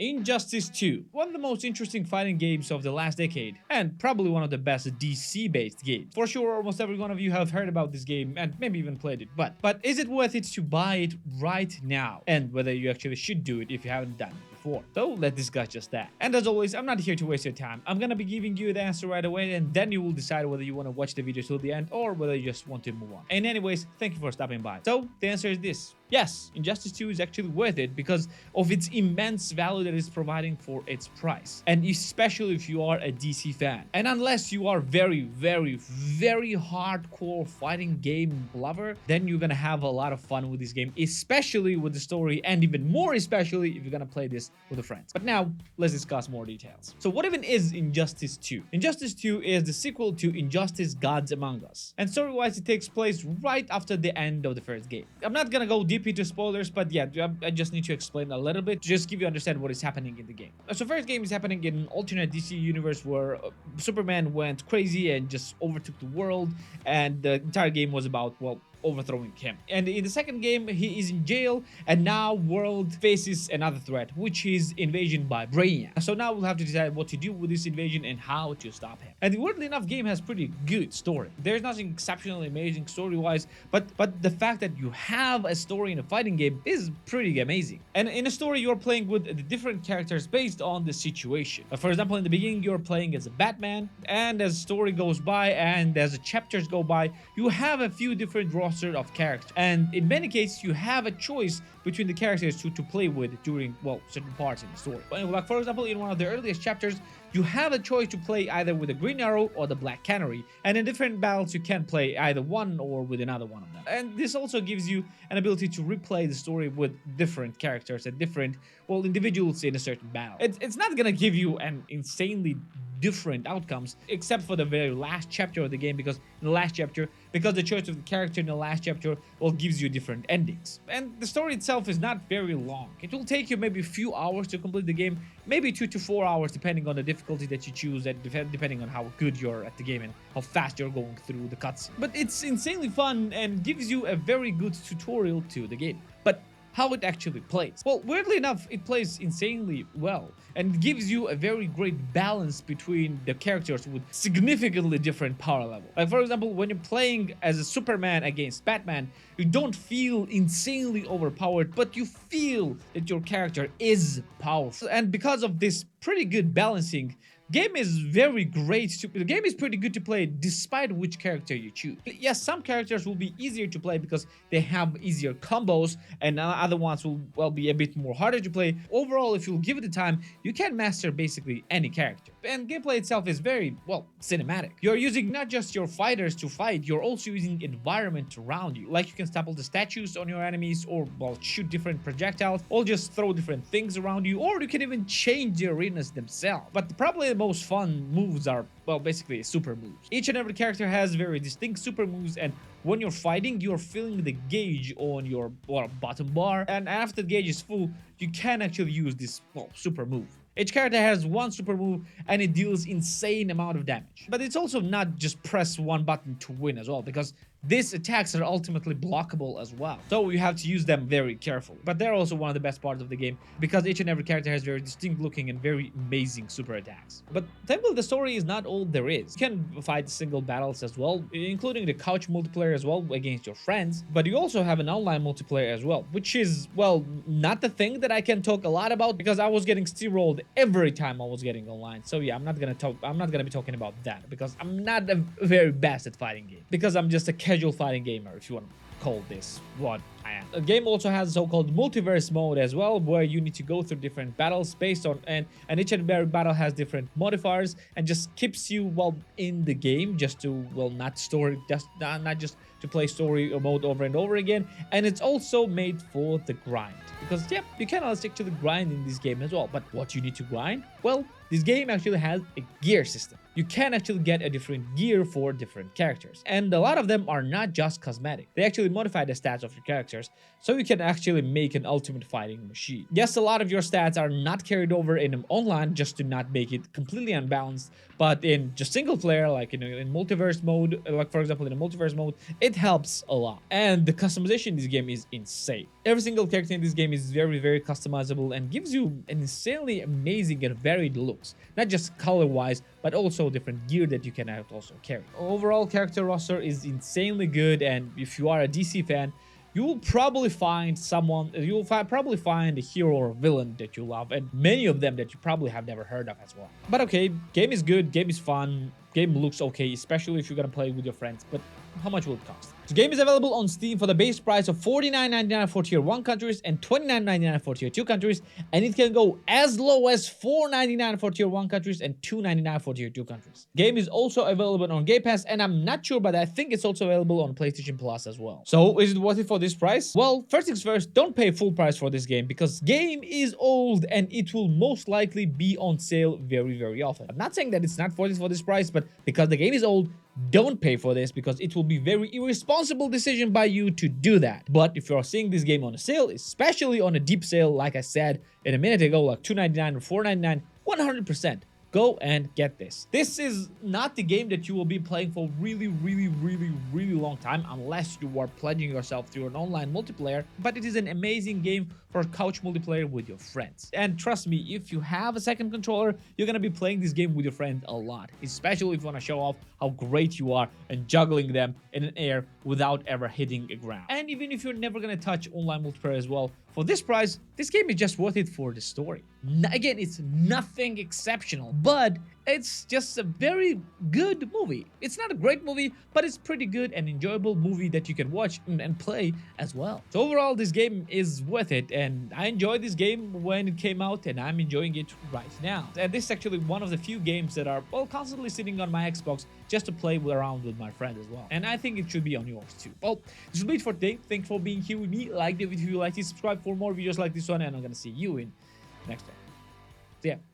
Injustice 2, one of the most interesting fighting games of the last decade, and probably one of the best DC-based games. For sure, almost every one of you have heard about this game and maybe even played it, but is it worth it to buy it right now? And whether you actually should do it if you haven't done it before. So let's discuss just that. And as always, I'm not here to waste your time. I'm gonna be giving you the answer right away, and then you will decide whether you want to watch the video till the end or whether you just want to move on. And anyways, thank you for stopping by. So the answer is this. Yes, Injustice 2 is actually worth it because of its immense value that it's providing for its price. And especially if you are a DC fan. And unless you are very hardcore fighting game lover, then you're gonna have a lot of fun with this game, especially with the story, and even more especially if you're gonna play this with a friend. But now, let's discuss more details. So what even is Injustice 2? Injustice 2 is the sequel to Injustice Gods Among Us. And story-wise, it takes place right after the end of the first game. I'm not gonna go deep into spoilers, but yeah, I just need to explain a little bit to just give you understand what is happening in the game. So first game is happening in an alternate DC universe where Superman went crazy and just overtook the world, and the entire game was about, well, overthrowing him. And in the second game, he is in jail, and now world faces another threat, which is invasion by Brainiac. So now we'll have to decide what to do with this invasion and how to stop him. And weirdly enough, game has pretty good story. There's nothing exceptionally amazing story-wise, but the fact that you have a story in a fighting game is pretty amazing. And in a story, you're playing with the different characters based on the situation. For example, in the beginning, you're playing as a Batman, and as the story goes by and as the chapters go by, you have a few different roster of characters, and in many cases you have a choice between the characters to play with during, well, certain parts in the story. Like for example, in one of the earliest chapters, you have a choice to play either with the Green Arrow or the Black Canary, and in different battles you can play either one or with another one of them. And this also gives you an ability to replay the story with different characters and different, well, individuals in a certain battle. It's not gonna give you an insanely different outcomes, except for the very last chapter of the game, because in the last chapter, because the choice of the character in the last chapter, well, gives you different endings. And the story itself is not very long. It will take you maybe a few hours to complete the game, maybe 2 to 4 hours depending on the difficulty that you choose, and depending on how good you're at the game and how fast you're going through the cutscene. But it's insanely fun and gives you a very good tutorial to the game. But how it actually plays. Well, weirdly enough, it plays insanely well and gives you a very great balance between the characters with significantly different power level. Like for example, when you're playing as a Superman against Batman, you don't feel insanely overpowered, but you feel that your character is powerful. And because of this pretty good balancing, game is very great the game is pretty good to play despite which character you choose. Yes, some characters will be easier to play because they have easier combos, and other ones will, well, be a bit more harder to play. Overall, if you'll give it the time, you can master basically any character. And gameplay itself is very, well, cinematic. You're using not just your fighters to fight, you're also using environment around you. Like you can staple the statues on your enemies, or, well, shoot different projectiles, or just throw different things around you, or you can even change the arenas themselves. But probably the most fun moves are, well, basically super moves. Each and every character has very distinct super moves, and when you're fighting, you're filling the gauge on your, well, bottom bar, and after the gauge is full, you can actually use this, well, super move. Each character has one super move and it deals insane amount of damage. But it's also not just press one button to win as well, because these attacks are ultimately blockable as well. So you have to use them very carefully. But they're also one of the best parts of the game, because each and every character has very distinct looking and very amazing super attacks. But thankfully, the story is not all there is. You can fight single battles as well, including the couch multiplayer as well against your friends. But you also have an online multiplayer as well, which is, well, not the thing that I can talk a lot about, because I was getting steamrolled every time I was getting online. So yeah, I'm not gonna be talking about that, because I'm not a very best at fighting games, because I'm just a casual fighting gamer, if you want to call this what I am. The game also has a so-called multiverse mode as well, where you need to go through different battles based on, and each and every battle has different modifiers and just keeps you, well, in the game, just to, well, not just to play story mode over and over again. And it's also made for the grind, because yeah, you cannot stick to the grind in this game as well. But what you need to grind? Well, this game actually has a gear system. You can actually get a different gear for different characters, and a lot of them are not just cosmetic. They actually modify the stats of your character. characters, so you can actually make an ultimate fighting machine. Yes, a lot of your stats are not carried over in online just to not make it completely unbalanced, but in just single player, like in multiverse mode, like for example in a multiverse mode, it helps a lot. And the customization in this game is insane. Every single character in this game is very customizable and gives you an insanely amazing and varied looks, not just color wise, but also different gear that you can also carry. Overall character roster is insanely good, and if you are a DC fan, you will probably find probably find a hero or villain that you love, and many of them that you probably have never heard of as well. But okay, game is good, game is fun, game looks okay, especially if you're gonna play with your friends, but how much will it cost? The game is available on Steam for the base price of $49.99 for tier 1 countries and $29.99 for tier 2 countries, and it can go as low as $4.99 for tier 1 countries and $2.99 for tier 2 countries. Game is also available on Game Pass, and I'm not sure, but I think it's also available on PlayStation Plus as well. So is it worth it for this price? Well, first things first, don't pay full price for this game, because game is old and it will most likely be on sale very often. I'm not saying that it's not worth it for this price, but because the game is old, don't pay for this, because it will be very irresponsible decision by you to do that. But if you're seeing this game on a sale, especially on a deep sale, like I said in a minute ago, like $2.99 or $4.99, 100%. Go and get this. This is not the game that you will be playing for really long time, unless you are pledging yourself through an online multiplayer, but it is an amazing game for couch multiplayer with your friends. And trust me, if you have a second controller, you're gonna be playing this game with your friends a lot, especially if you want to show off how great you are and juggling them in an air without ever hitting the ground. And even if you're never gonna touch online multiplayer as well, for this price, this game is just worth it for the story. Again, it's nothing exceptional, but it's just a very good movie. It's not a great movie, but it's pretty good and enjoyable movie that you can watch and play as well. So overall, this game is worth it, and I enjoyed this game when it came out, and I'm enjoying it right now. And this is actually one of the few games that are, well, constantly sitting on my Xbox just to play around with my friend as well. And I think it should be on yours too. Well, this will be it for today. Thanks for being here with me. Like the video if you liked it, subscribe for more videos like this one, and I'm gonna see you in next time. See ya.